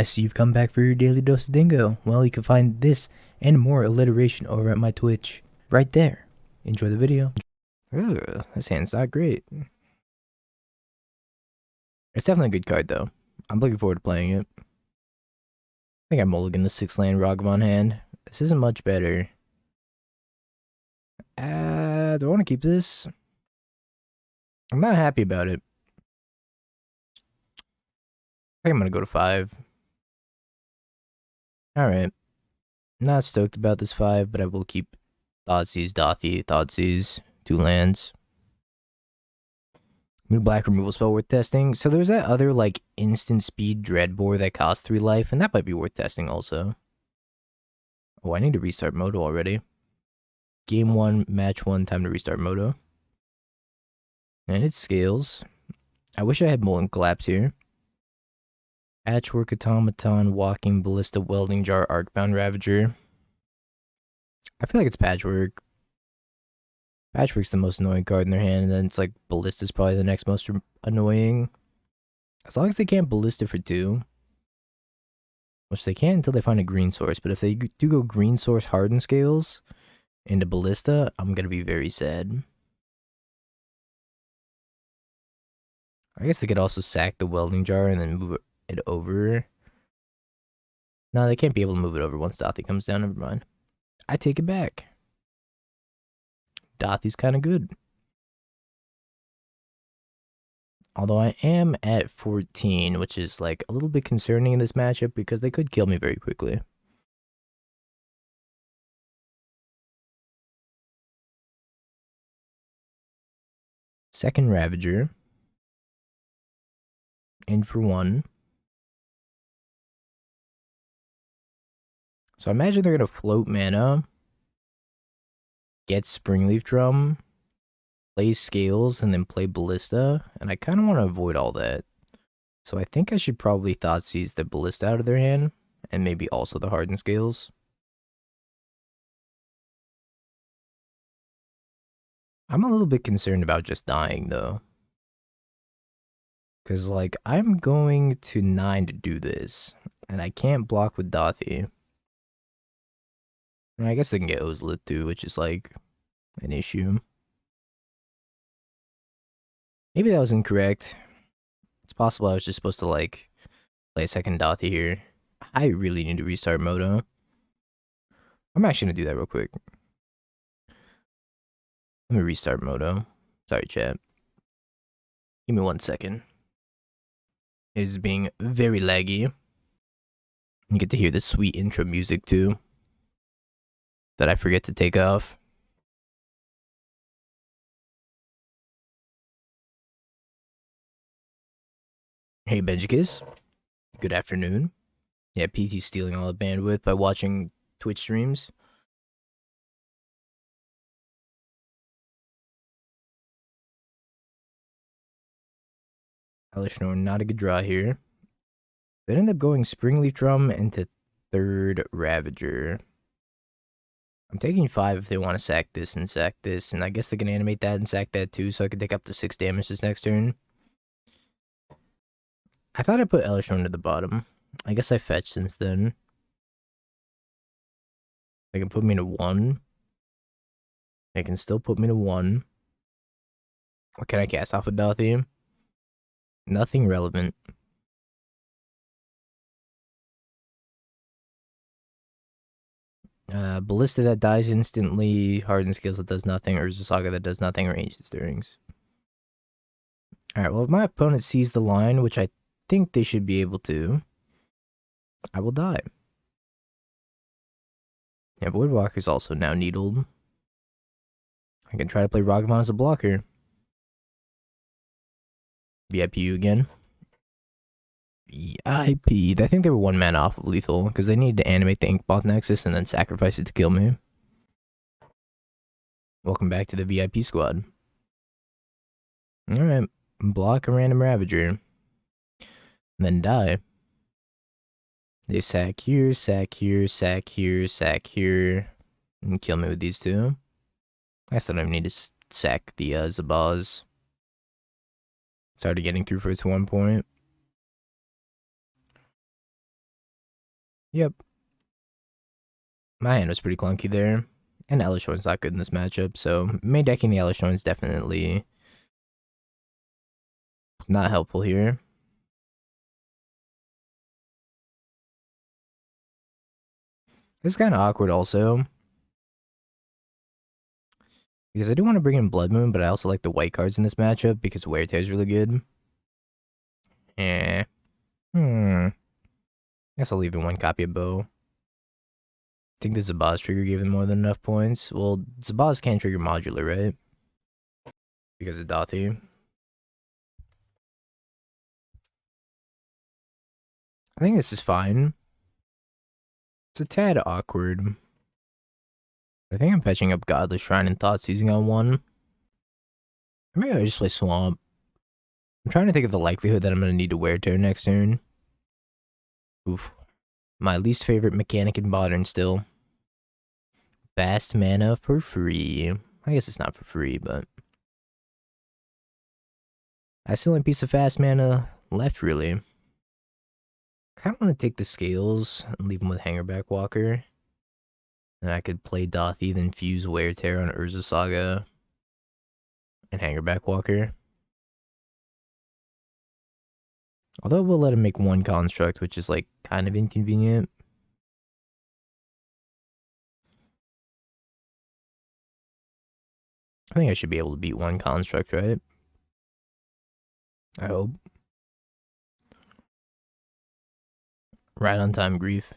I see you've come back for your daily dose of dingo. Well, you can find this and more alliteration over at my Twitch. Right there. Enjoy the video. Ooh, this hand's not great. It's definitely a good card, though. I'm looking forward to playing it. I think I mulligan the 6-land Ragavan hand. This isn't much better. Do I want to keep this? I'm not happy about it. I think I'm going to go to 5. Alright. Not stoked about this 5, but I will keep Thoughtseize, Thoughtseize, 2 lands. New black removal spell worth testing. So there's that other, like, instant speed Dreadbore that costs 3 life, and that might be worth testing also. Oh, I need to restart Moto already. Game 1, match 1, time to restart Moto. And it scales. I wish I had Molten Collapse here. Patchwork Automaton, Walking Ballista, Welding Jar, Arcbound Ravager. I feel like it's Patchwork. Patchwork's the most annoying card in their hand, and then it's like Ballista's probably the next most annoying. As long as they can't Ballista for 2. Which they can't until they find a green source, but if they do go green source Harden Scales into Ballista, I'm gonna be very sad. I guess they could also sack the Welding Jar and then move it over. No, they can't be able to move it over once Dauthi comes down. Never mind. I take it back. Dauthi's kind of good. Although I am at 14, which is like a little bit concerning in this matchup because they could kill me very quickly. Second Ravager. In for 1. So I imagine they're going to float mana, get Springleaf Drum, play Scales, and then play Ballista, and I kind of want to avoid all that. So I think I should probably Thoughtseize the Ballista out of their hand, and maybe also the Hardened Scales. I'm a little bit concerned about just dying, though. Because, like, I'm going to 9 to do this, and I can't block with Dauthi. I guess they can get Ozlit too, which is like an issue. Maybe that was incorrect. It's possible I was just supposed to like play a second Dauthi here. I really need to restart Moto. I'm actually gonna do that real quick. Let me restart Moto. Sorry, chat. Give me 1 second. It is being very laggy. You get to hear the sweet intro music too that I forget to take off. Hey Benjikis, good afternoon. Yeah, PT's stealing all the bandwidth by watching Twitch streams. Elesh Norn, not a good draw here. They end up going Springleaf Drum into 3rd Ravager. I'm taking 5 if they want to sack this, and I guess they can animate that and sack that too, so I can take up to 6 damage this next turn. I thought I put Elesh Norn to the bottom. I guess I fetched since then. They can put me to 1. They can still put me to 1. What can I cast off of Dauthi? Nothing relevant. Ballista that dies instantly, Hardened Scales that does nothing, or Saga that does nothing, or Ancient Stirrings. Alright, well if my opponent sees the line, which I think they should be able to, I will die. Yeah, Voidwalker's also now needled. I can try to play Ragavan as a blocker. VIPU again. VIP. I think they were 1 mana off of lethal because they needed to animate the Inkmoth Nexus and then sacrifice it to kill me. Welcome back to the VIP squad. Alright. Block a random Ravager. And then die. They sack here, sack here, sack here, sack here. And kill me with these 2. I still don't even need to sack the Zabaz. It's already getting through for its 1 point. Yep. My hand was pretty clunky there. And Elesh one's not good in this matchup, so main decking the Elesh one is definitely not helpful here. It's kind of awkward also. Because I do want to bring in Blood Moon, but I also like the white cards in this matchup because Wear Tear is really good. Eh. Guess I'll leave it one copy of Bow. I think the Zabaz trigger gave him more than enough points. Well, Zabaz can't trigger modular, right? Because of Dauthi. I think this is fine. It's a tad awkward. I think I'm fetching up Godless Shrine and Thoughtseizing on one. Maybe I just play Swamp. I'm trying to think of the likelihood that I'm going to need to Wear Tear next turn. Oof. My least favorite mechanic in Modern still. Fast mana for free. I guess it's not for free, but... That's the only piece of fast mana left, really. I kind of want to take the Scales and leave them with Hangerback Walker. Then I could play Dauthi, then fuse Wear Tear on Urza Saga and Hangerback Walker. Although we'll let him make one construct, which is like kind of inconvenient. I think I should be able to beat one construct, right? I hope. Right on time, Grief.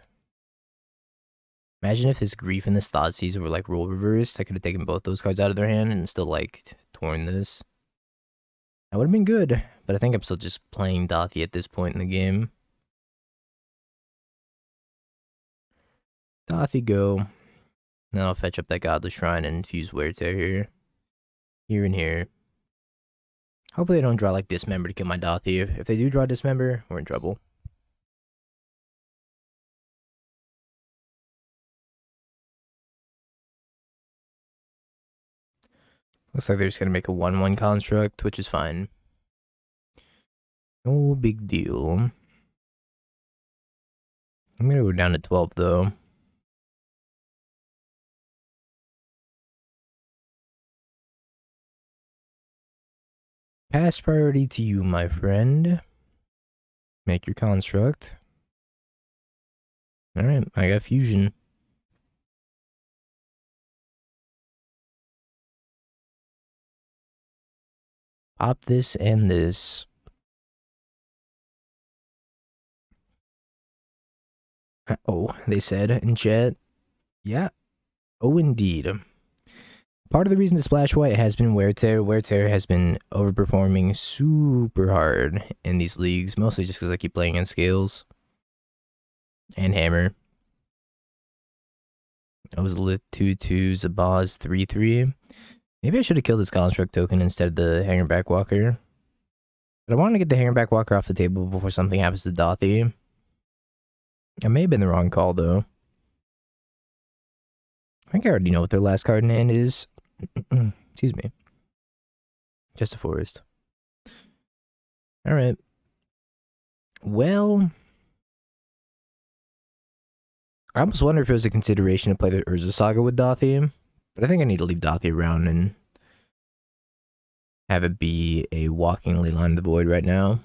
Imagine if this Grief and this Thoughtseize were like role reversed. I could have taken both those cards out of their hand and still like torn this. That would have been good, but I think I'm still just playing Dauthi at this point in the game. Dauthi go. Then I'll fetch up that Godless Shrine and fuse Wear Tear here. Here and here. Hopefully they don't draw like Dismember to kill my Dauthi. If they do draw Dismember, we're in trouble. Looks like they're just gonna make a 1/1 construct, which is fine. No big deal. I'm gonna go down to 12 though. Pass priority to you, my friend. Make your construct. Alright, I got fusion. Pop this and this. Oh, they said in chat. Yeah. Oh, indeed. Part of the reason to splash white has been Wear Tear. Wear Tear has been overperforming super hard in these leagues, mostly just because I keep playing in Scales and Hammer. I was lit 2/2, Zabaz 3/3. Maybe I should have killed this construct token instead of the Hangerback Walker. But I wanted to get the Hangerback Walker off the table before something happens to Dauthi. I may have been the wrong call though. I think I already know what their last card in hand is. Excuse me. Just a forest. Alright. Well, I almost wonder if it was a consideration to play the Urza Saga with Dauthi, but I think I need to leave Dauthi around and have it be a walking Leyline of the Void right now.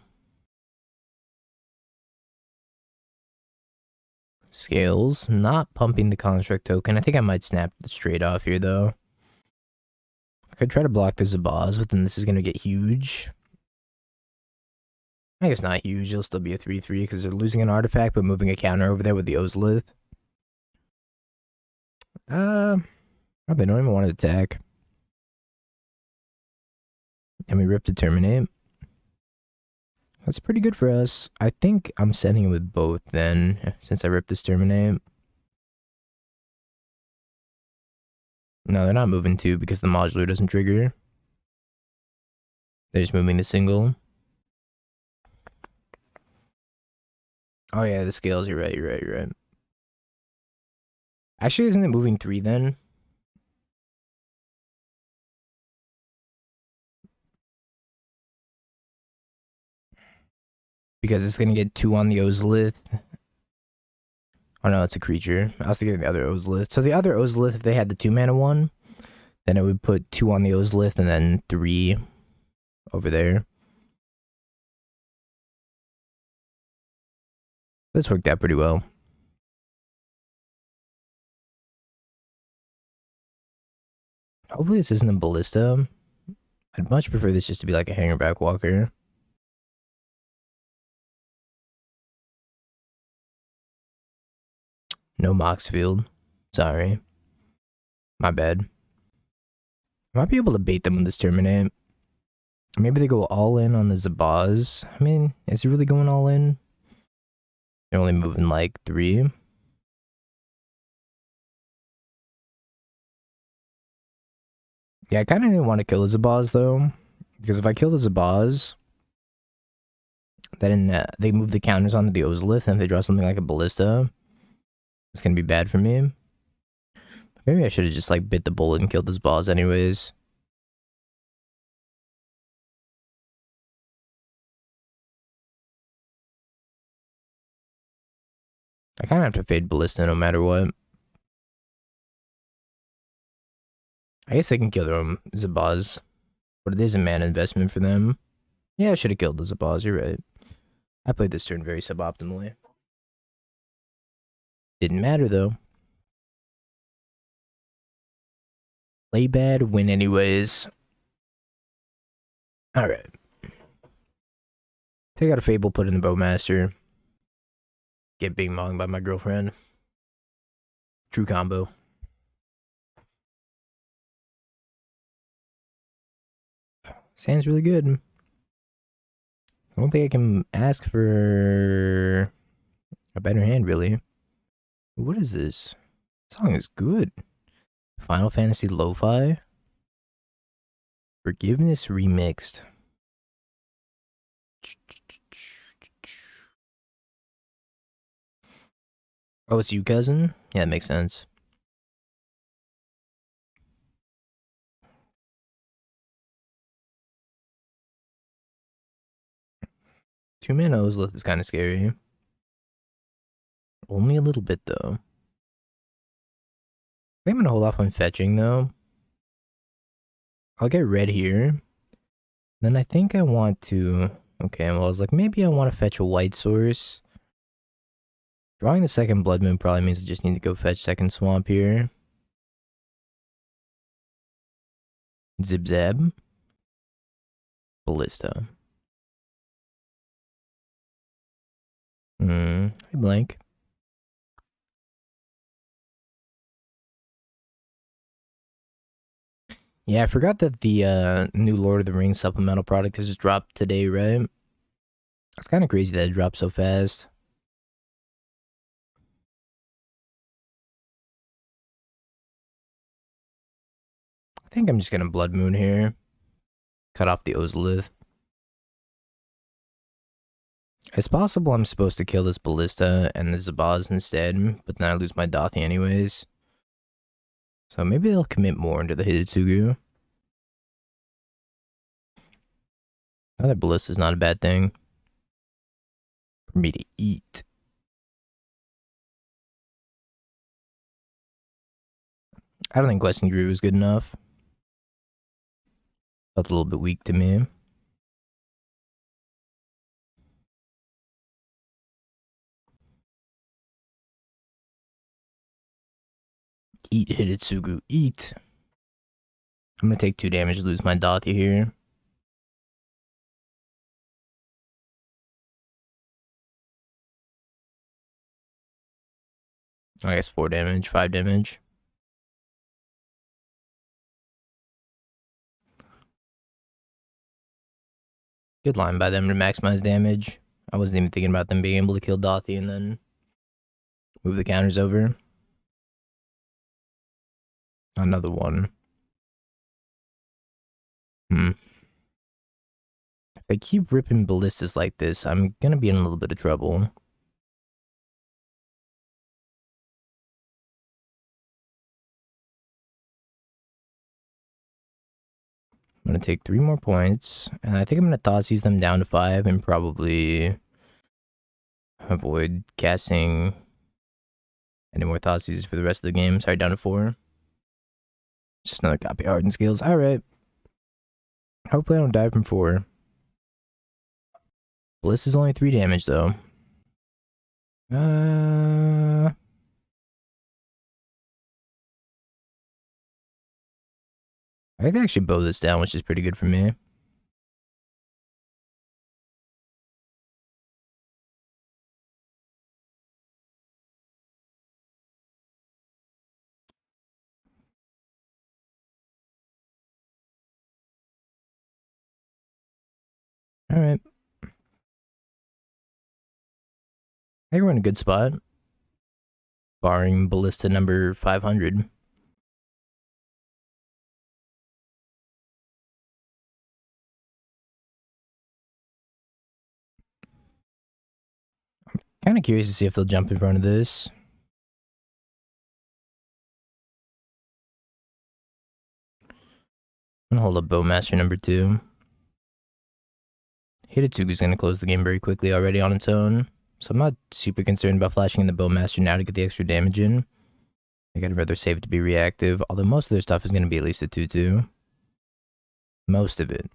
Scales, not pumping the construct token. I think I might snap it straight off here though. I could try to block the Zabaz, but then this is gonna get huge. I guess not huge, it'll still be a 3/3 because they're losing an artifact but moving a counter over there with the Ozlith. Oh, they don't even want to attack. And we rip to Terminate. That's pretty good for us. I think I'm sending it with both then, since I ripped this Terminate. No, they're not moving two because the modular doesn't trigger. They're just moving the single. Oh yeah, the Scales, you're right. Actually, isn't it moving 3 then? Because it's gonna get 2 on the Ozlith. Oh no, it's a creature. I was thinking the other Ozlith. So the other Ozlith, if they had the 2-mana one, then it would put 2 on the Ozlith and then 3 over there. This worked out pretty well. Hopefully this isn't a Ballista. I'd much prefer this just to be like a Hangerback Walker. No Moxfield. Sorry. My bad. I might be able to bait them with this Terminate. Maybe they go all in on the Zabaz. I mean, is he really going all in? They're only moving like 3. Yeah, I kind of didn't want to kill the Zabaz though. Because if I kill the Zabaz, then they move the counters onto the Ozlith, and if they draw something like a Ballista, it's going to be bad for me. Maybe I should have just like bit the bullet and killed this boss anyways. I kind of have to fade Ballista no matter what. I guess they can kill their own Zabaz, but it is a mana investment for them. Yeah, I should have killed the Zabaz, you're right. I played this turn very suboptimally. Didn't matter though. Play bad, win anyways. Alright. Take out a Fable, put in the Bowmaster. Get big monged by my girlfriend. True combo. Sounds really good. I don't think I can ask for a better hand, really. What is this? This song is good. Final Fantasy Lo-Fi. Forgiveness Remixed. Oh, it's you, cousin? Yeah, that makes sense. Two mana Ozlith is kind of scary. Only a little bit, though. I think I'm gonna hold off on fetching, though. I'll get red here. Then I think I want to... Okay, well, I was like, maybe I want to fetch a white source. Drawing the second Blood Moon probably means I just need to go fetch second Swamp here. Zib Zab. Ballista. Hey, blank. Yeah, I forgot that the new Lord of the Rings supplemental product has just dropped today, right? It's kind of crazy that it dropped so fast. I think I'm just gonna Blood Moon here. Cut off the Ozlith. It's possible I'm supposed to kill this Ballista and the Zabaz instead, but then I lose my Dauthi anyways. So maybe they'll commit more into the Hidetsugu. Another Ballista is not a bad thing for me to eat. I don't think Questing Druid was good enough. Felt a little bit weak to me. Eat, Hidetsugu, eat. I'm gonna take 2 damage, lose my Dauthi here. I guess 4 damage, 5 damage. Good line by them to maximize damage. I wasn't even thinking about them being able to kill Dauthi and then move the counters over. Another one. If I keep ripping Ballistas like this, I'm gonna be in a little bit of trouble. I'm gonna take 3 more points, and I think I'm gonna Thoughtseize them down to 5 and probably avoid casting Any more Thoughtseizes for the rest of the game? Sorry, down to 4. Just another copy Hardened Skills. Alright. Hopefully I don't die from 4. Bliss is only 3 damage, though. I can actually bow this down, which is pretty good for me. Alright. I think we're in a good spot. Barring Ballista number 500. I'm kind of curious to see if they'll jump in front of this. I'm gonna hold up Bowmaster number 2. Hidetsugu's gonna close the game very quickly already on its own. So I'm not super concerned about flashing in the Bowmaster now to get the extra damage in. I think I'd rather save it to be reactive, although most of their stuff is going to be at least a 2-2. Most of it.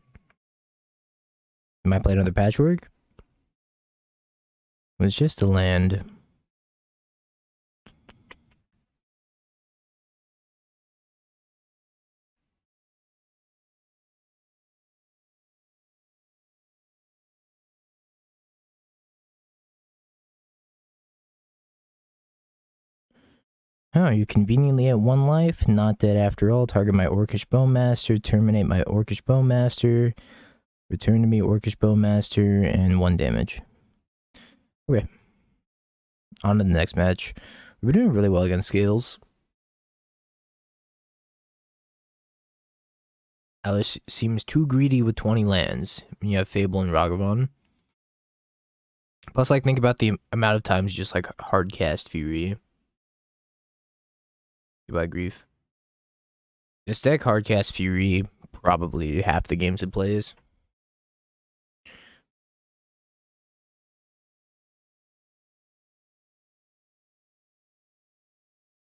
Might play another Patchwork? It was just a land. Oh, you're conveniently at 1 life, not dead after all. Target my Orcish Bowmaster, terminate my Orcish Bowmaster, return to me Orcish Bowmaster, and 1 damage. Okay. On to the next match. We're doing really well against Scales. Elesh seems too greedy with 20 lands when you have Fable and Ragavan. Plus, like, think about the amount of times you just, like, hardcast Fury. Goodbye, Grief. This deck hardcast Fury probably half the games it plays.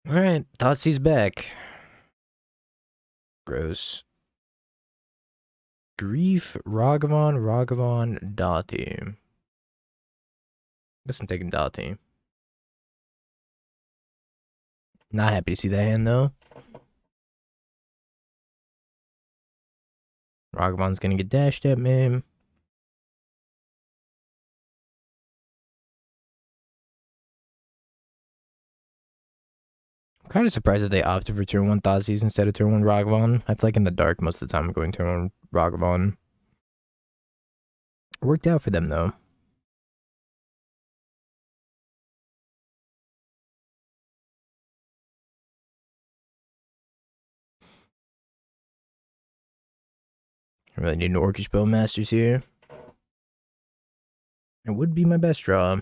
Alright, Thoughtseize back. Gross. Grief, Ragavan, Dauthi. Guess I'm taking Dauthi. Not happy to see that hand, though. Ragavan's gonna get dashed at me. I'm kind of surprised that they opted for turn 1 Thoughtseize instead of turn 1 Ragavan. I feel like in the dark most of the time I'm going turn 1 Ragavan. It worked out for them, though. I really need an Orcish Bowmasters here. It would be my best draw.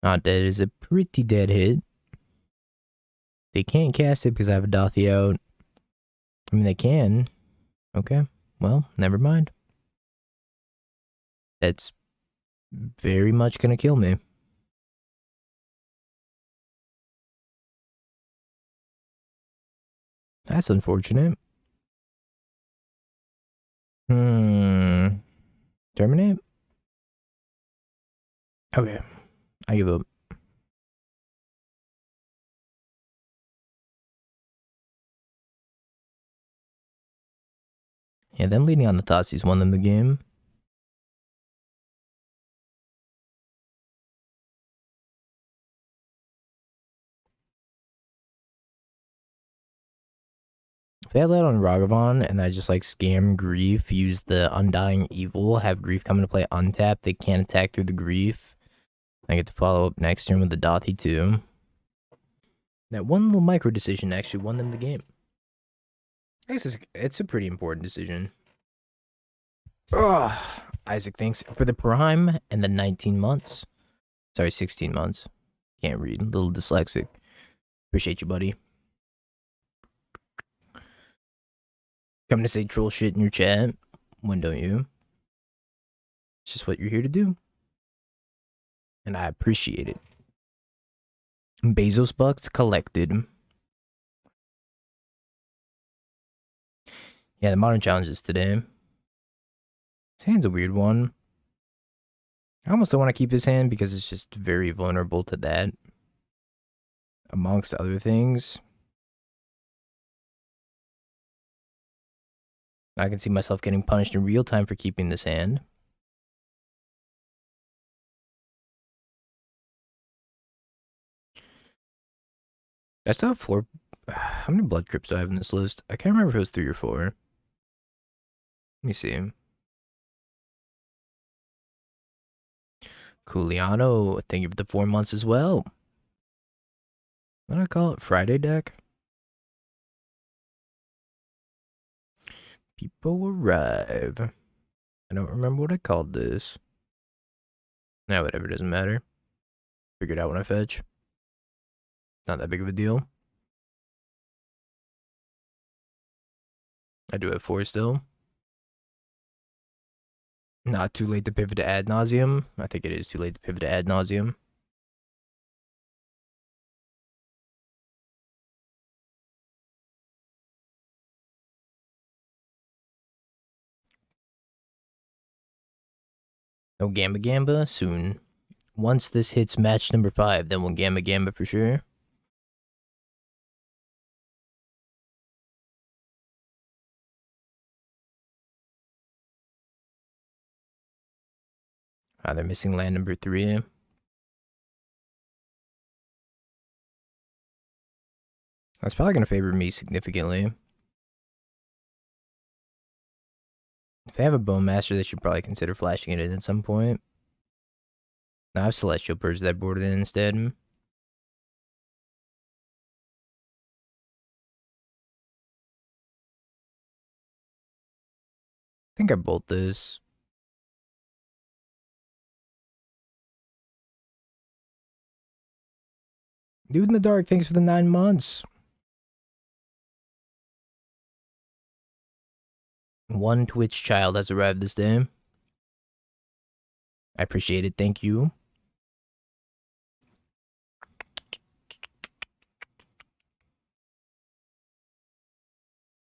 Not dead is a pretty dead hit. They can't cast it because I have a Dauthi out. I mean, they can. Okay, well, never mind. That's very much gonna kill me. That's unfortunate. Terminate? Okay, I give up. Yeah, them leading on the Thoughtseize won them the game. If they had that on Ragavan and I just like scam Grief, use the Undying Evil, have Grief come into play untapped, they can't attack through the Grief. I get to follow up next turn with the Dauthi too. That one little micro decision actually won them the game. I guess it's a pretty important decision. Ugh. Isaac, thanks for the Prime and the 19 months. Sorry, 16 months. Can't read. A little dyslexic. Appreciate you, buddy. Come to say troll shit in your chat. When don't you? It's just what you're here to do. And I appreciate it. Bezos bucks collected. Yeah, the modern challenges today. His hand's a weird one. I almost don't want to keep his hand because it's just very vulnerable to that. Amongst other things. I can see myself getting punished in real time for keeping this hand. I still have 4. How many Blood Crypts do I have in this list? I can't remember if it was 3 or 4. Let me see. Cooliano, thank you for the 4 months as well. What do I call it? Friday deck? People arrive. I don't remember what I called this. Nah, whatever, doesn't matter. Figure it out when I fetch. Not that big of a deal. I do have 4 still. Not too late to pivot to ad nauseum. I think it is too late to pivot to ad nauseum. No Gamba Gamba soon. Once this hits match number 5, then we'll Gamba Gamba for sure. They're missing land number 3. That's probably going to favor me significantly. If they have a Bowmaster, they should probably consider flashing it in at some point. Now I have Celestial Purge that boarded in instead. I think I bolt this. Dude in the dark, thanks for the 9 months. One Twitch child has arrived this day. I appreciate it, thank you.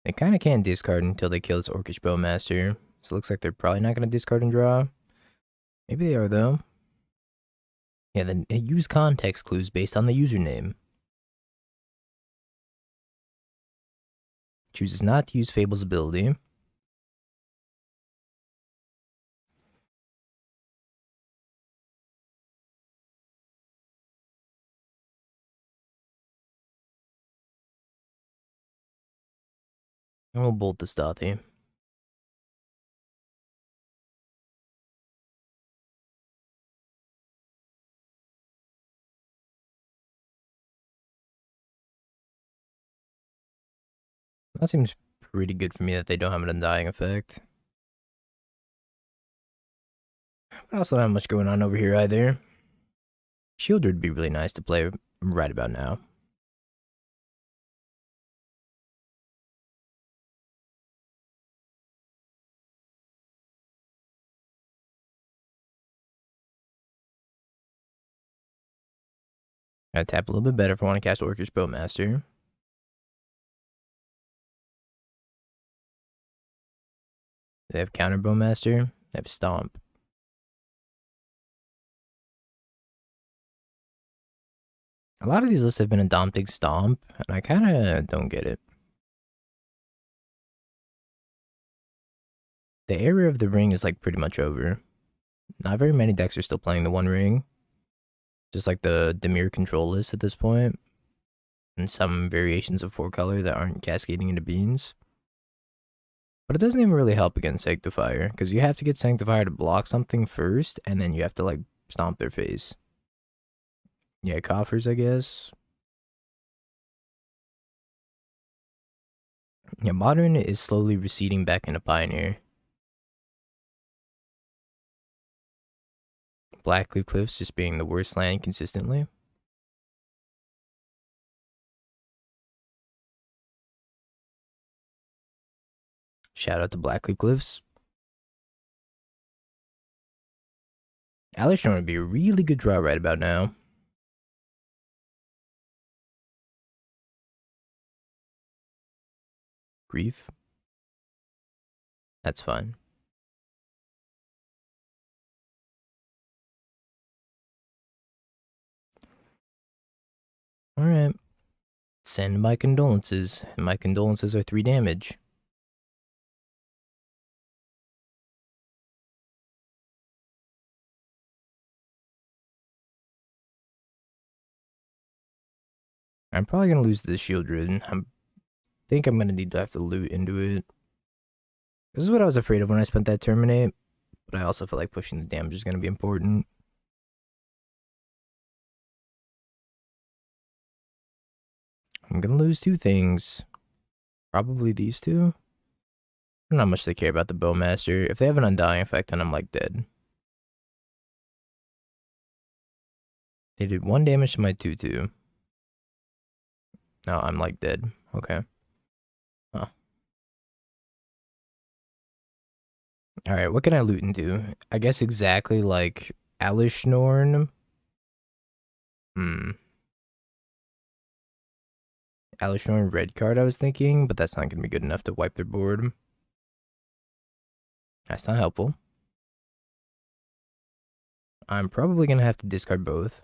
They kind of can't discard until they kill this Orcish Bowmaster. So it looks like they're probably not going to discard and draw. Maybe they are, though. Yeah, then use context clues based on the username. Chooses not to use Fable's ability. And we'll bolt this Dauthi. That seems pretty good for me that they don't have an Undying effect. But also not have much going on over here either. Sheoldred would be really nice to play right about now. Gotta tap a little bit better if I want to cast Orcish Bowmaster. They have Counter Bowmaster. They have Stomp. A lot of these lists have been Indompting Stomp, and I kind of don't get it. The area of the ring is like pretty much over. Not very many decks are still playing the One Ring. Just like the Dimir control list at this point. And some variations of 4 color that aren't cascading into beans. But it doesn't even really help against Sanctifier, because you have to get Sanctifier to block something first, and then you have to like stomp their face. Yeah, coffers, I guess. Yeah, Modern is slowly receding back into Pioneer. Blackcleave Cliffs just being the worst land consistently. Shout out to Blackcleave Cliffs. Elesh would be a really good draw right about now. Grief. That's fine. Alright. Send my condolences. And my condolences are 3 damage. I'm probably gonna lose this Sheoldred. I think I'm gonna need to have to loot into it. This is what I was afraid of when I spent that Terminate, but I also feel like pushing the damage is gonna be important. I'm gonna lose 2 things. Probably these 2. I don't know how much they care about the Bowmaster. If they have an Undying effect, then I'm like dead. They did 1 damage to my 2/2. No, I'm like dead. Okay. Huh. Alright, what can I loot into? I guess exactly like Elesh Norn. Elesh Norn red card I was thinking, but that's not gonna be good enough to wipe their board. That's not helpful. I'm probably gonna have to discard both.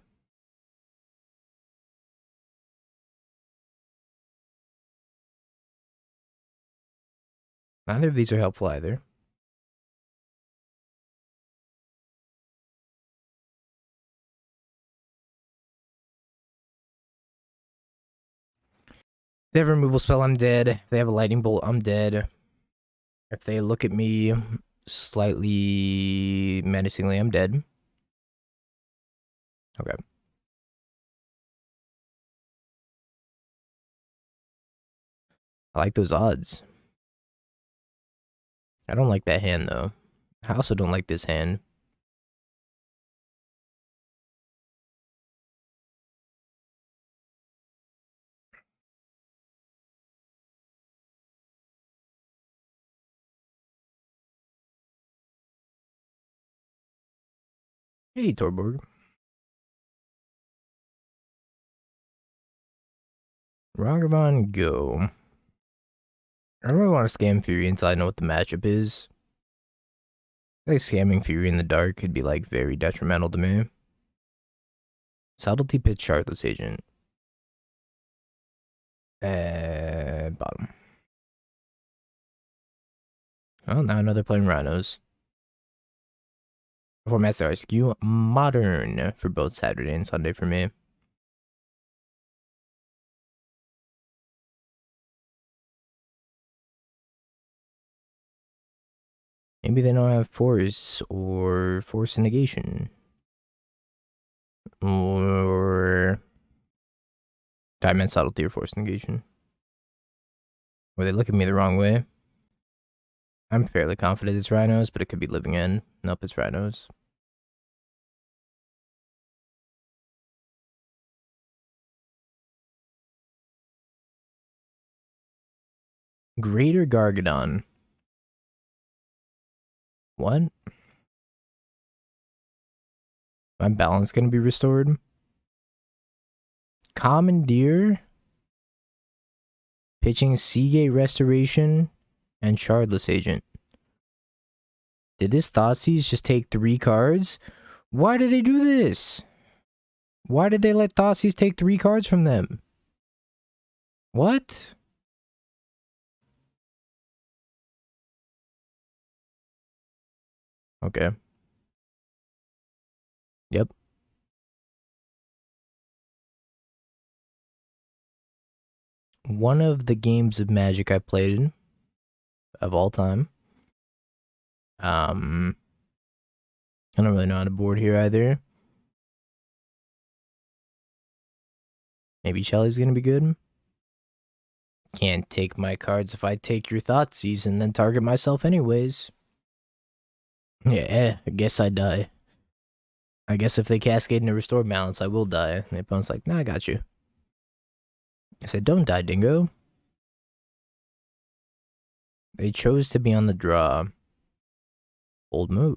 Neither of these are helpful either. If they have a removal spell, I'm dead. If they have a lightning bolt, I'm dead. If they look at me slightly menacingly, I'm dead. Okay. I like those odds. I don't like that hand, though. I also don't like this hand. Hey, Torborg. Ragavan, go. I don't really want to scam Fury until I know what the matchup is. I think scamming Fury in the dark could be like very detrimental to me. Subtlety pitch Shardless Agent. Bottom. Oh, now another playing Rhinos. Format star skew modern for both Saturday and Sunday for me. Maybe they don't have force or force negation. Or I meant subtlety or force negation. Or they look at me the wrong way. I'm fairly confident it's Rhinos, but it could be Living End. Nope, it's Rhinos. Greater Gargadon. What? My balance gonna be restored? Commandeer? Pitching Seagate Restoration and Shardless Agent. Did this Thoughtseize just take 3 cards? Why did they do this? Why did they let Thoughtseize take 3 cards from them? What? Okay. Yep. One of the games of Magic I played in of all time. I don't really know how to board here either. Maybe Chalice's gonna be good. Can't take my cards if I take your Thoughtseize and then target myself anyways. Yeah, I guess I die. I guess if they cascade into Restore Balance, I will die. And the opponent's like, nah, I got you. I said, don't die, dingo. They chose to be on the draw. Bold move.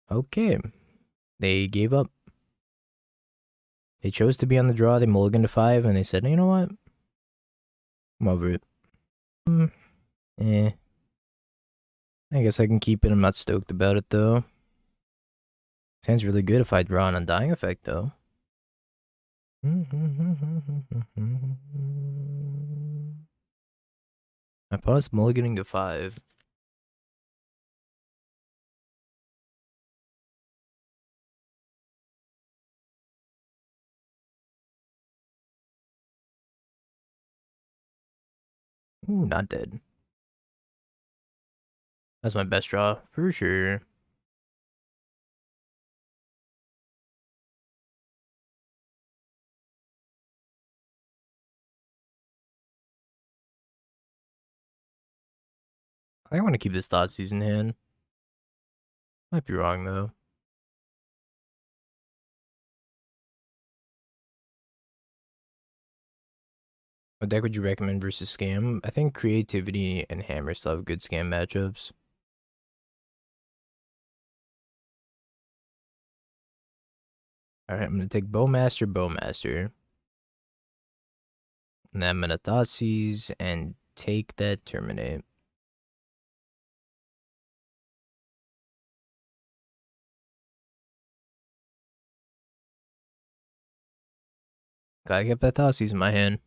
Okay. They gave up. They chose to be on the draw. They mulliganed to 5, and they said, you know what? I'm over it. I guess I can keep it. I'm not stoked about it, though. Sounds really good if I draw an Undying effect, though. My opponent's mulliganing to 5. Ooh, not dead. That's my best draw, for sure. I want to keep this Thoughtseize in hand. Might be wrong, though. What deck would you recommend versus Scam? I think Creativity and Hammer still have good Scam matchups. Alright, I'm going to take Bowmaster. And then I'm going to Thoughtseize and take that Terminate. Gotta get that Thoughtseize in my hand.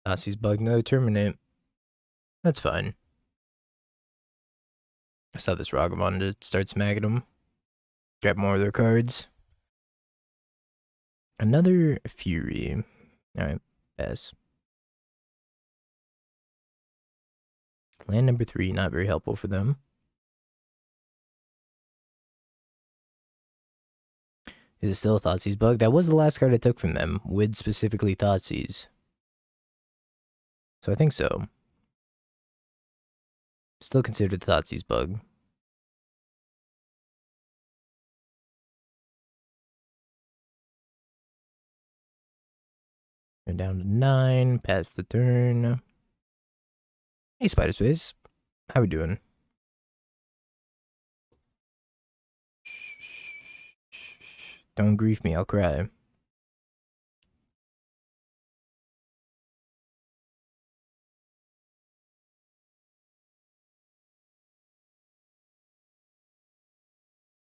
Thoughtseize bugged another Terminate. That's fine. I saw this Ragavan to start smacking them. Grab more of their cards. Another Fury. Alright, pass. Land number 3, not very helpful for them. Is it still a Thoughtseize bug? That was the last card I took from them, with specifically Thoughtseize. So I think so. Still considered the Thoughtseize bug. We're down to 9, past the turn. Hey, Spider Space. How we doing? Don't grief me, I'll cry.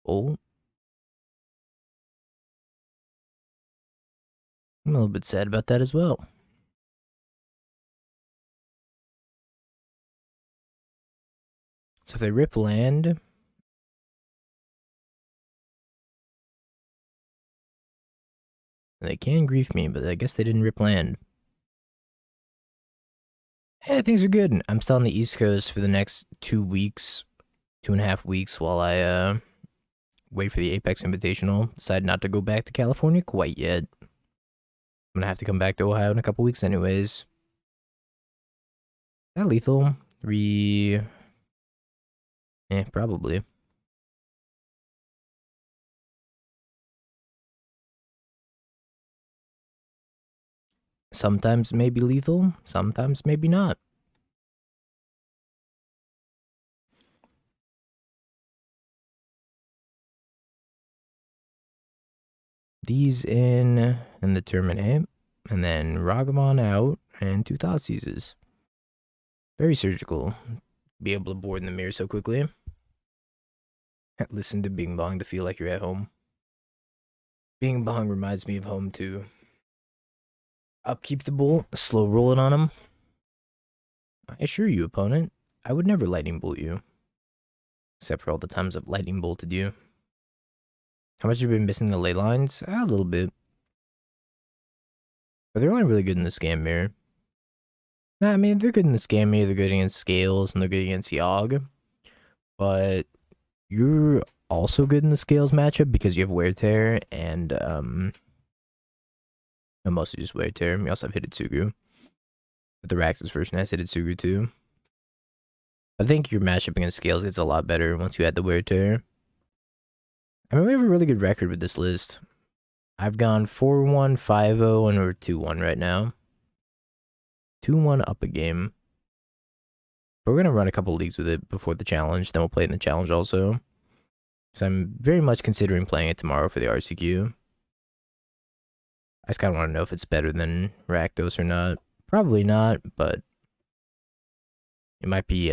Oh. I'm a little bit sad about that as well. So if they rip land, they can grief me, but I guess they didn't rip land. Yeah, things are good. I'm still on the East Coast for the next 2 weeks, 2.5 weeks, while I wait for the Apex Invitational. Decided not to go back to California quite yet. I'm gonna have to come back to Ohio in a couple weeks anyways. That lethal? Probably. Sometimes maybe lethal, sometimes maybe not. These in, and the Terminate, and then Ragavan out, and 2 Thoughtseizes. Very surgical. Be able to board in the mirror so quickly. Listen to Bing Bong to feel like you're at home. Bing Bong reminds me of home too. Upkeep the bolt, slow roll it on him. I assure you, opponent, I would never lightning bolt you. Except for all the times I've lightning bolted you. How much have you been missing the ley lines? A little bit. But they're only really good in the Scam Mirror. Nah, I mean, they're good in the Scam Mirror, they're good against Scales, and they're good against Yogg. But you're also good in the Scales matchup because you have Wear Tear and, mostly just Wear Tear. We also have Hidetsugu. But the Rakdos version has Hidetsugu too. I think your matchup against Scales gets a lot better once you add the Wear Tear. I mean, we have a really good record with this list. I've gone 4-1, 5-0, and we're 2-1 right now. 2-1 up a game. But we're going to run a couple leagues with it before the challenge. Then we'll play in the challenge also. So I'm very much considering playing it tomorrow for the RCQ. I just kind of want to know if it's better than Rakdos or not. Probably not, but it might be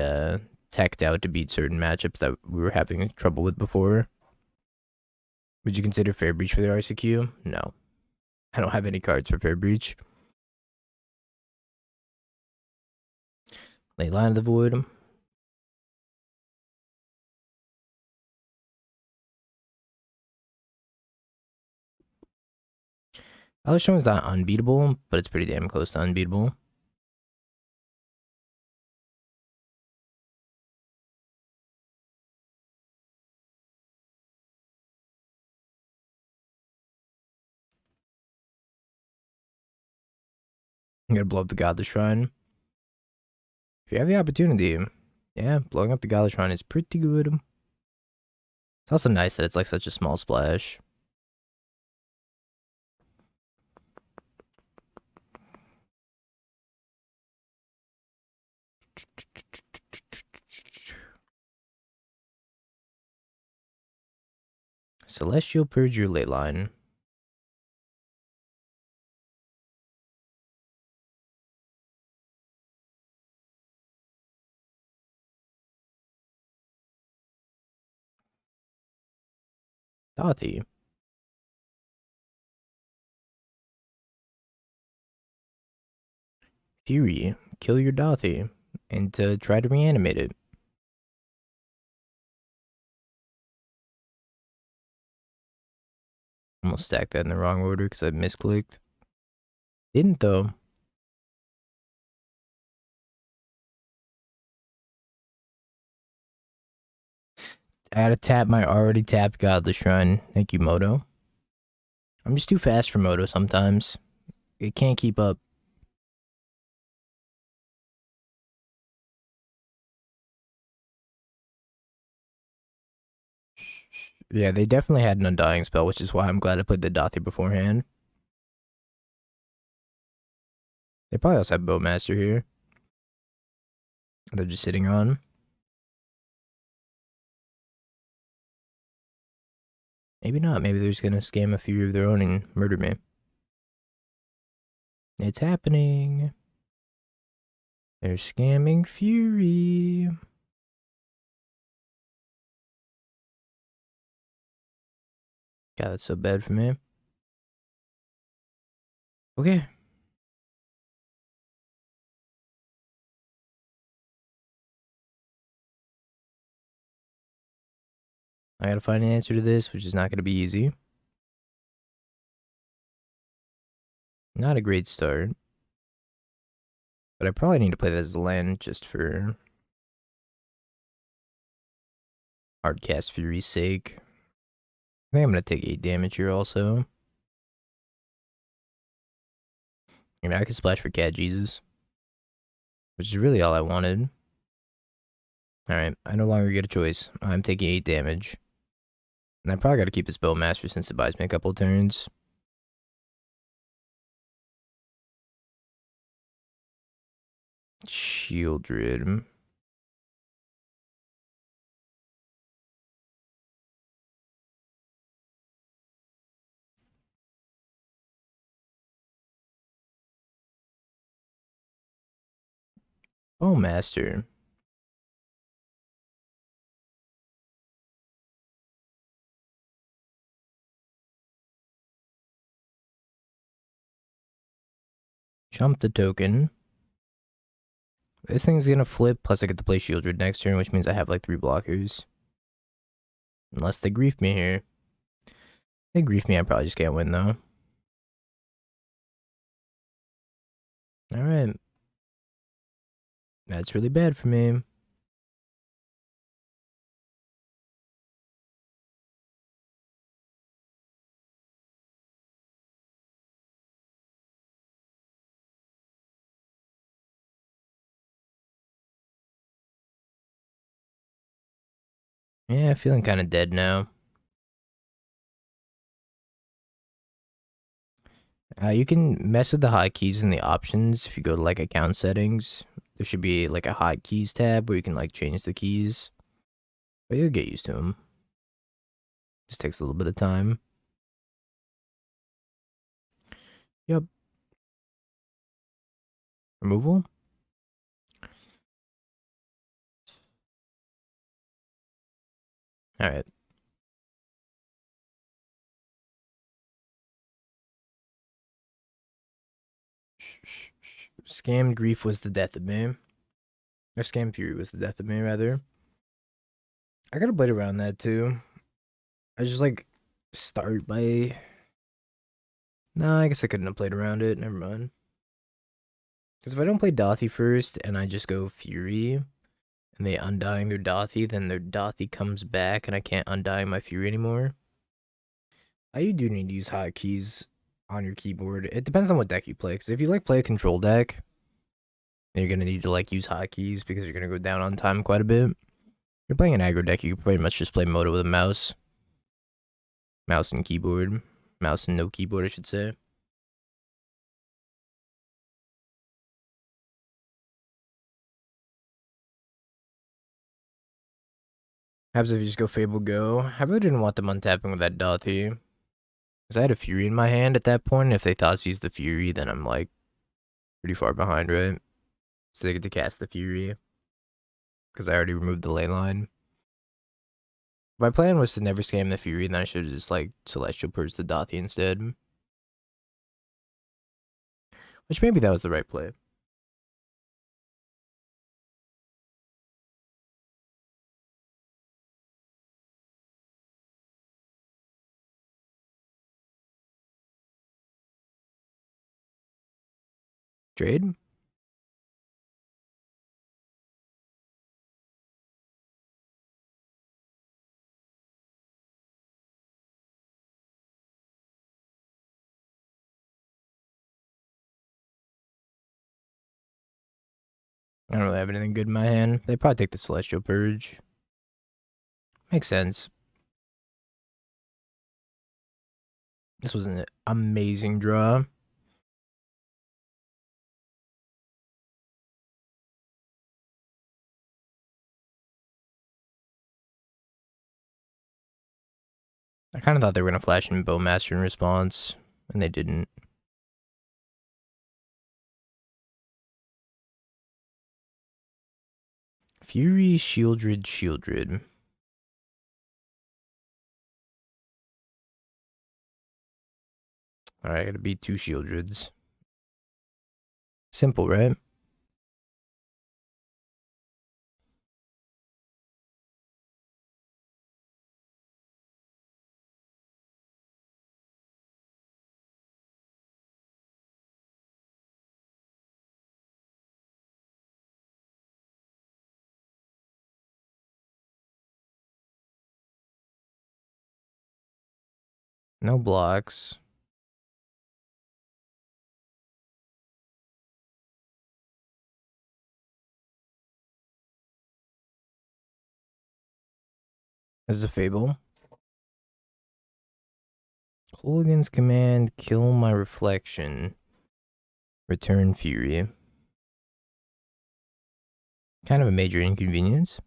teched out to beat certain matchups that we were having trouble with before. Would you consider Fair Breach for the RCQ? No. I don't have any cards for Fair Breach. Late Line of the Void. Elesh Shrine not unbeatable, but it's pretty damn close to unbeatable. I'm gonna blow up the Godless Shrine. If you have the opportunity, yeah, blowing up the Godless Shrine is pretty good. It's also nice that it's like such a small splash. Celestial Purge your ley line. Dauthi. Fury. Kill your Dauthi. And try to reanimate it. Almost stacked that in the wrong order because I misclicked. Didn't though. I gotta tap my already tapped Godless Shrine. Thank you, Moto. I'm just too fast for Moto sometimes. It can't keep up. Yeah, they definitely had an Undying spell, which is why I'm glad I played the Dauthi beforehand. They probably also have Bowmaster here. They're just sitting on. Maybe not. Maybe they're just gonna scam a Fury of their own and murder me. It's happening. They're scamming Fury. God, that's so bad for me. Okay. I gotta find an answer to this, which is not gonna be easy. Not a great start. But I probably need to play that as a land just for Hardcast Fury's sake. I think I'm gonna take 8 damage here also. I mean, I could splash for Cat Jesus, which is really all I wanted. Alright, I no longer get a choice. I'm taking 8 damage. And I probably gotta keep this Bowmaster since it buys me a couple turns. Sheoldred. Bowmaster. Jump the token. This thing's gonna flip, plus I get to play Sheoldred next turn, which means I have like 3 blockers. Unless they grief me here. If they grief me, I probably just can't win though. Alright. That's really bad for me. Yeah, feeling kind of dead now. You can mess with the hotkeys in the options if you go to like account settings. There should be like a hotkeys tab where you can like change the keys. But you'll get used to them. Just takes a little bit of time. Yep. Removal? Alright. Scammed Grief was the death of me. Or Scammed Fury was the death of me, rather. I gotta blade around that too. I just like start by... No, I guess I couldn't have played around it. Never mind. Because if I don't play Dauthi first and I just go Fury and they Undying their Dauthi, then their Dauthi comes back and I can't Undying my Fury anymore. You do need to use hotkeys on your keyboard. It depends on what deck you play. Because if you like play a control deck, then you're gonna need to like use hotkeys because you're gonna go down on time quite a bit. If you're playing an aggro deck, you can pretty much just play Moto with a mouse. Mouse and keyboard. Mouse and no keyboard, I should say. Perhaps if you just go Fable Go. I really didn't want them untapping with that Dauthi. Because I had a Fury in my hand at that point. If they Thoughtseize the Fury, then I'm like pretty far behind, right? So they get to cast the Fury. Because I already removed the ley line. My plan was to never scam the Fury, and then I should have just like Celestial Purge the Dauthi instead. Which maybe that was the right play. Trade? I don't really have anything good in my hand. They probably take the Celestial Purge. Makes sense. This was an amazing draw. I kind of thought they were going to flash in Bowmaster in response, and they didn't. Fury, Sheoldred. Alright, gotta beat 2 Sheoldreds. Simple, right? No blocks. This is a Fable. Hooligan's command, kill my reflection. Return Fury. Kind of a major inconvenience.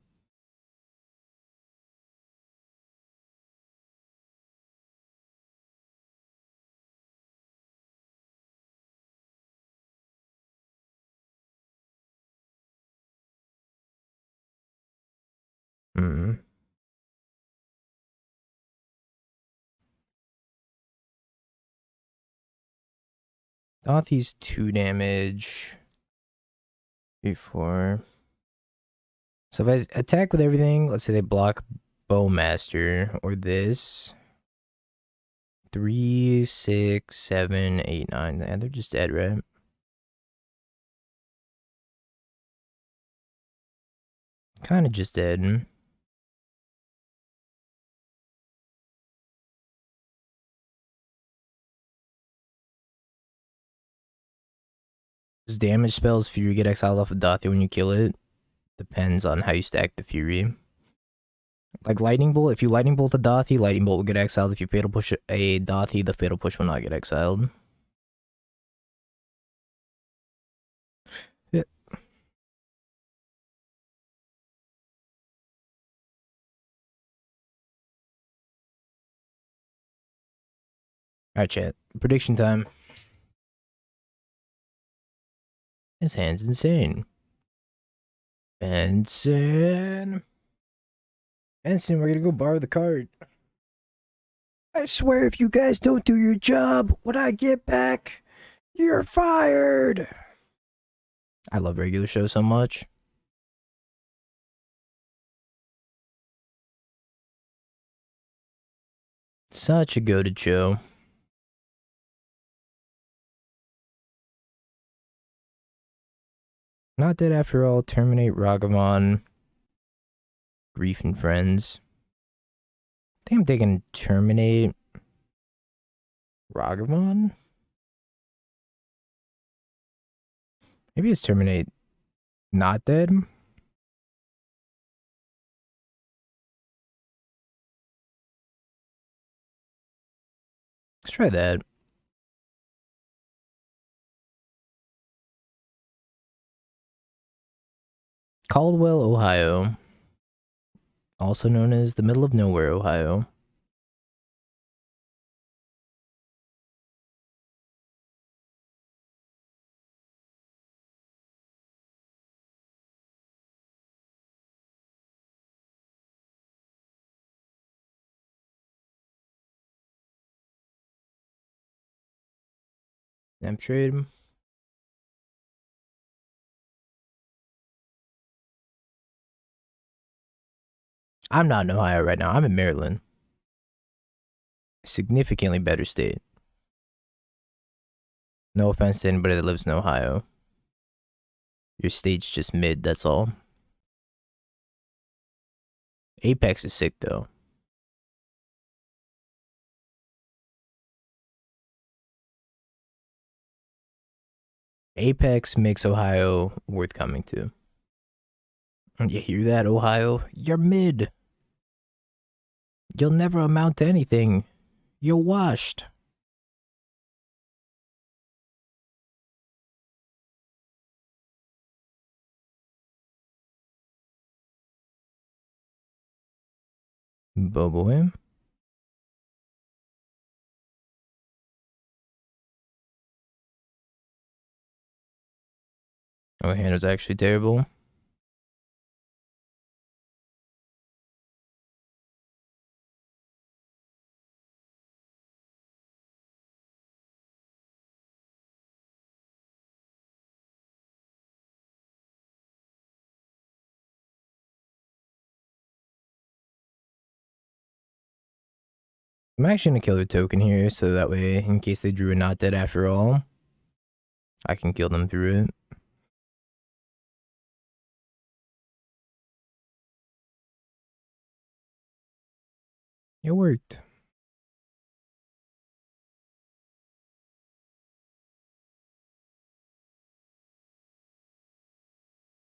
Dauthi's 2 damage. 3, 4. So if I attack with everything, let's say they block Bowmaster or this. 3, 6, 7, 8, 9. And they're just dead, right? Kind of just dead. Does damage spells Fury get exiled off of Dauthi when you kill it? Depends on how you stack the Fury. Like Lightning Bolt, if you Lightning Bolt a Dauthi, Lightning Bolt will get exiled. If you Fatal Push a Dauthi, the Fatal Push will not get exiled. Alright, chat. Prediction time. His hand's insane. Benson, we're gonna go borrow the cart. I swear if you guys don't do your job, when I get back, you're fired. I love regular show so much. Such a goated show. Not dead after all. Terminate, Ragavan, Grief and Friends. I think I'm taking Terminate, Ragavan. Maybe it's Terminate, not dead. Let's try that. Caldwell, Ohio. Also known as the middle of nowhere, Ohio. Temp trade. I'm not in Ohio right now. I'm in Maryland. Significantly better state. No offense to anybody that lives in Ohio. Your state's just mid, that's all. Apex is sick, though. Apex makes Ohio worth coming to. You hear that, Ohio? You're mid. You'll never amount to anything. You're washed. Bobo him. Oh, hand was actually terrible. I'm actually gonna kill their token here, so that way, in case they drew a not dead after all, I can kill them through it. It worked.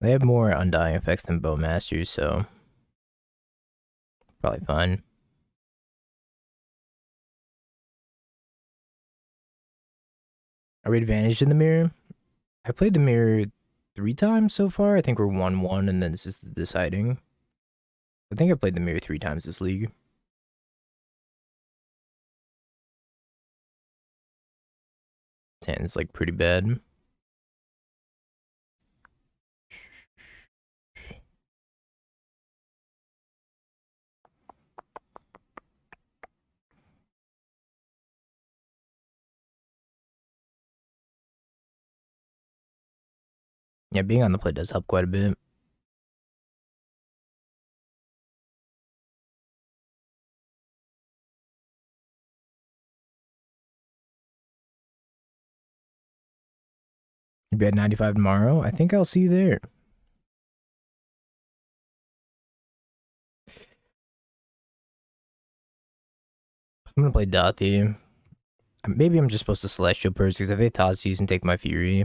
They have more undying effects than Bowmasters, so probably fine. Are we advantaged in the mirror? I played the mirror 3 times so far. I think we're 1-1, and then this is the deciding. I think I played the mirror 3 times this league. It's like pretty bad. Yeah, being on the play does help quite a bit. You'll be at 95 tomorrow. I think I'll see you there. I'm gonna play Dauthi. Maybe I'm just supposed to Celestial Purge because if they Thoughtseize and take my Fury,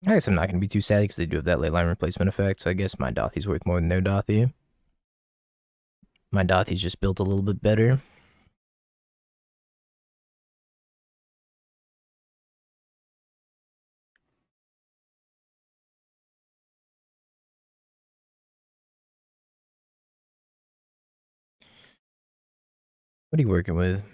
I guess I'm not gonna be too sad because they do have that late line replacement effect. So I guess my Dauthi's worth more than their Dauthi. My Dauthi's just built a little bit better. What are you working with?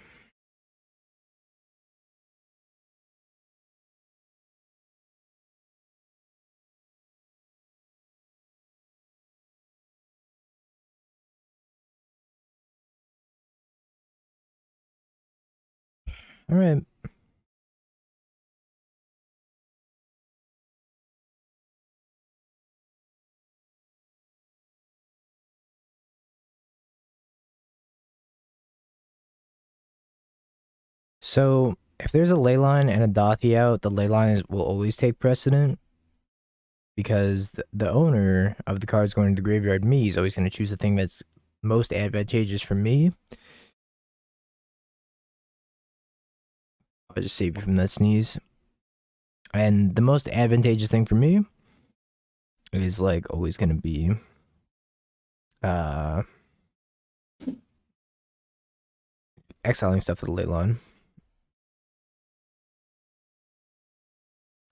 Alright. So, if there's a leyline and a Dauthi out, the leyline will always take precedent. Because the owner of the cards going to the graveyard, me, is always going to choose the thing that's most advantageous for me. I'll just save you from that sneeze. And the most advantageous thing for me is like always going to be exiling stuff to the late line.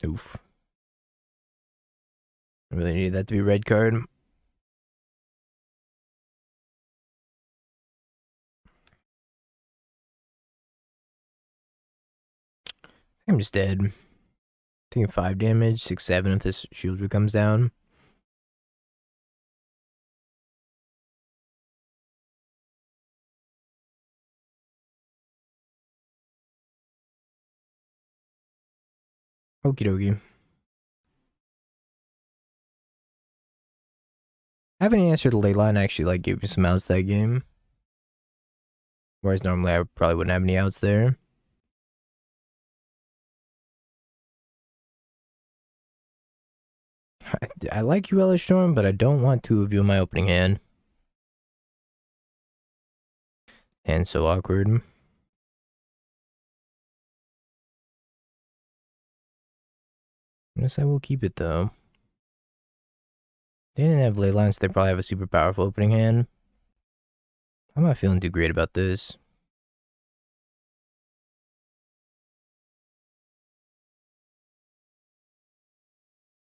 Oof. I really need that to be a red card. I'm just dead. Taking 5 damage, 6-7 if this Sheoldred comes down. Okie dokie. Having answered the late line actually like gave me some outs that game. Whereas normally I probably wouldn't have any outs there. I like you, Elesh Storm, but I don't want 2 of you in my opening hand. And so awkward. Yes, I will keep it though. They didn't have ley lines, so they probably have a super powerful opening hand. I'm not feeling too great about this.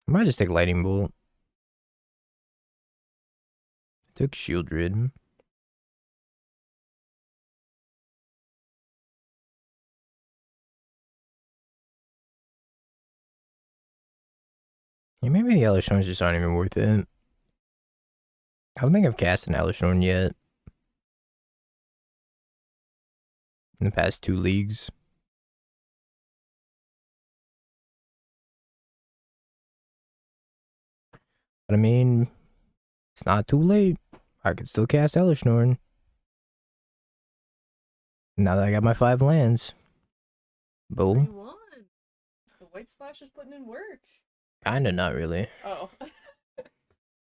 I might just take Lightning Bolt. I took Sheoldred. Yeah, maybe the Elesh Storms just aren't even worth it. I don't think I've cast an Elesh Storm yet. In the past 2 leagues. But I mean, it's not too late. I could still cast Elesh Norn. Now that I got my 5 lands. Boom. The White Splash is putting in work. Kinda, not really. Oh.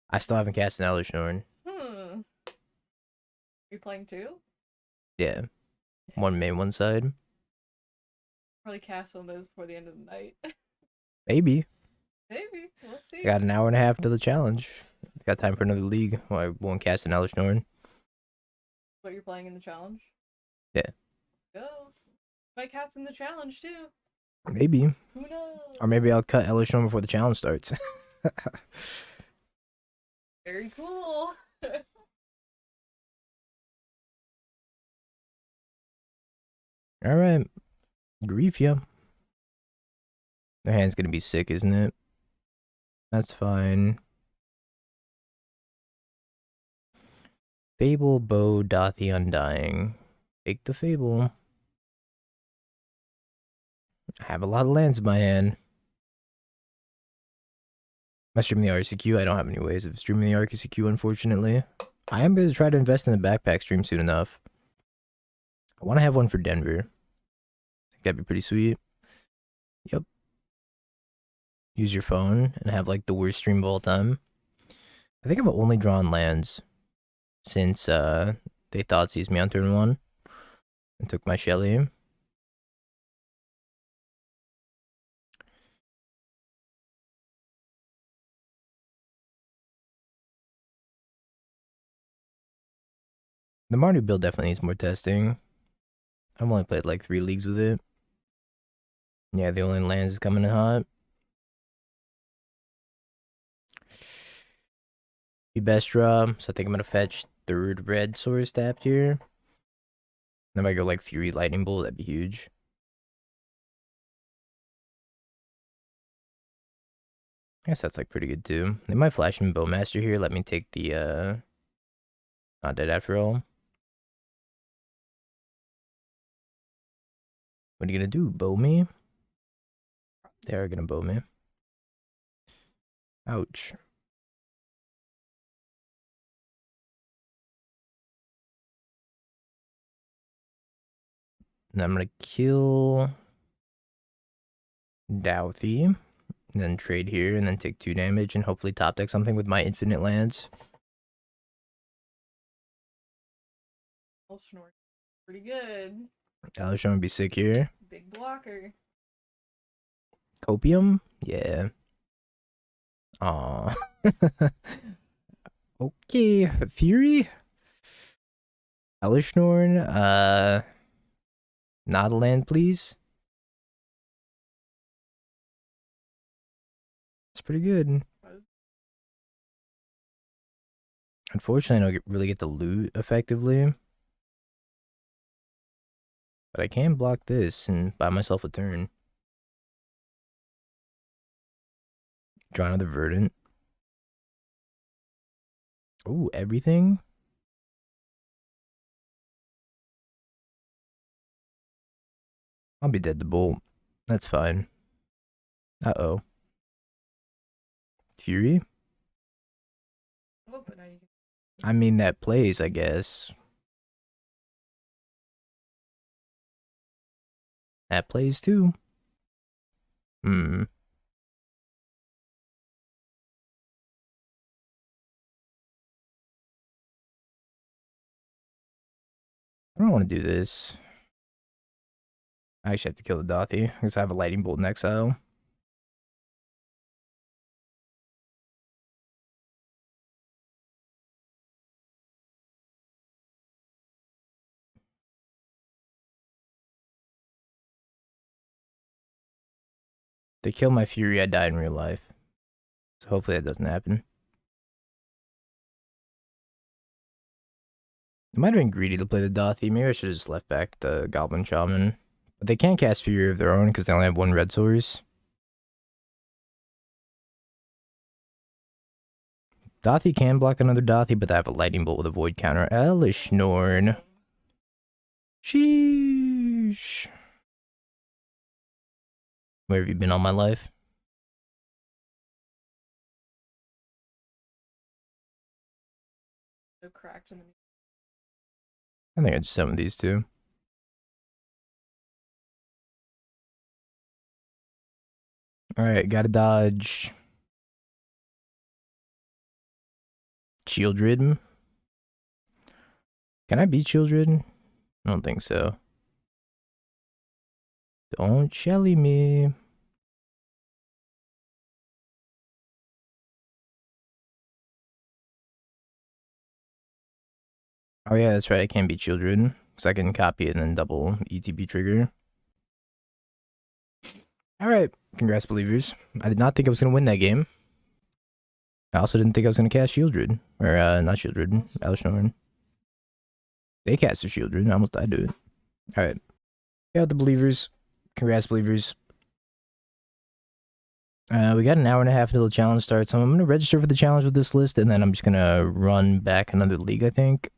I still haven't cast an Elesh Norn. Are you playing 2? Yeah. 1 main, 1 side. Probably cast one of those before the end of the night. Maybe. Maybe. We'll see. I got an hour and a half to the challenge. Got time for another league. Well, I won't cast an Elesh Norn. What you're playing in the challenge? Yeah. Let's go. Might cast in the challenge too. Maybe. Who knows? Or maybe I'll cut Elesh Norn before the challenge starts. Very cool. Alright. Grief, yeah. Their hand's gonna be sick, isn't it? That's fine. Fable, Bow, Dauthi, Undying. Take the Fable. I have a lot of lands in my hand. Am I streaming the RCQ? I don't have any ways of streaming the RCQ, unfortunately. I am going to try to invest in the backpack stream soon enough. I want to have one for Denver. I think that'd be pretty sweet. Yep. Use your phone and have like the worst stream of all time. I think I've only drawn lands since they Thoughtseize me on turn 1 and took my Shelly. The Mardu build definitely needs more testing. I've only played like 3 leagues with it. Yeah, the only lands is coming in hot. Be best draw, so I think I'm gonna fetch 3rd red Sword Staff here. Then if I go like Fury Lightning Bolt, that'd be huge. I guess that's like pretty good too. They might flash in Bowmaster here, let me take the not dead after all. What are you gonna do? Bow me? They are gonna bow me. Ouch. And I'm gonna kill Dauthi, and then trade here, and then take 2 damage, and hopefully top deck something with my infinite lands. Snort. Pretty good. Elesh would be sick here. Big blocker. Copium? Yeah. Aw. Okay, Fury? Elesh Norn? Not a land, please. It's pretty good. Unfortunately, I don't really get the loot effectively. But I can block this and buy myself a turn. Draw another Verdant. Ooh, everything? I'll be dead to bolt. That's fine. Uh-oh. Fury? Oh, but now you can... I mean, that plays, I guess. That plays too. Hmm. I don't want to do this. I actually have to kill the Dauthi because I have a lightning bolt in exile. They kill my Fury, I die in real life. So hopefully that doesn't happen. I might have been greedy to play the Dauthi. Maybe I should have just left back the Goblin Shaman. But they can't cast Fury of their own because they only have 1 red source. Dauthi can block another Dauthi, but they have a lightning bolt with a void counter. Elesh Norn. Sheesh. Where have you been all my life? So cracked in the... I think I just summoned these 2. Alright, gotta dodge. Sheoldred. Can I beat Sheoldred? I don't think so. Don't shelly me. Oh yeah, that's right, I can beat Sheoldred. Because I can copy it and then double ETB trigger. Alright, congrats believers. I did not think I was going to win that game. I also didn't think I was going to cast Sheoldred. Or, not Sheoldred, Elesh Norn. They cast a Sheoldred, I almost died to it. Alright. Check out the believers. Congrats believers. We got an hour and a half until the challenge starts, so I'm going to register for the challenge with this list, and then I'm just going to run back another league, I think.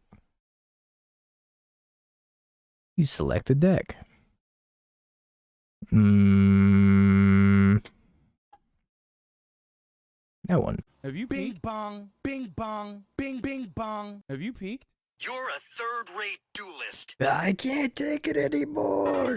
You select a deck. That one. Have you Bing peaked? bong, bing bong, bing bing bong. Have you peaked? You're a third-rate duelist. I can't take it anymore.